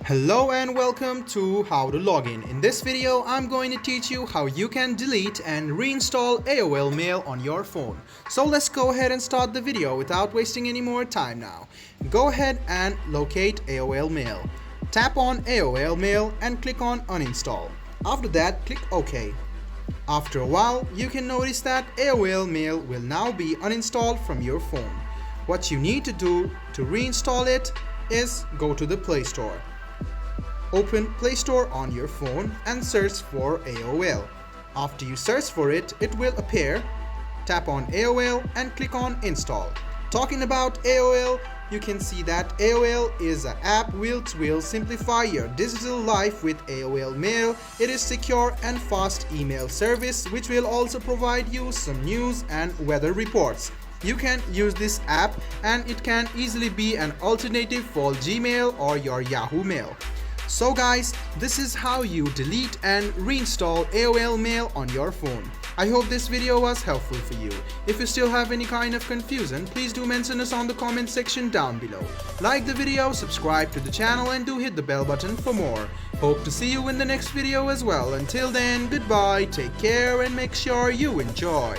Hello and welcome to How to Login. In this video, I'm going to teach you how you can delete and reinstall AOL Mail on your phone. So let's go ahead and start the video without wasting any more time now. Go ahead and locate AOL Mail. Tap on AOL Mail and click on Uninstall. After that, click OK. After a while, you can notice that AOL Mail will now be uninstalled from your phone. What you need to do to reinstall it is go to the Play Store. Open Play Store on your phone and search for AOL. After you search for it, it will appear. Tap on AOL and click on Install. Talking about AOL, you can see that AOL is an app which will simplify your digital life with AOL Mail. It is secure and fast email service which will also provide you some news and weather reports. You can use this app and it can easily be an alternative for Gmail or your Yahoo Mail. So guys, this is how you delete and reinstall AOL Mail on your phone. I hope this video was helpful for you. If you still have any kind of confusion, please do mention us on the comment section down below. Like the video, subscribe to the channel and do hit the bell button for more. Hope to see you in the next video as well. Until then, goodbye, take care and make sure you enjoy.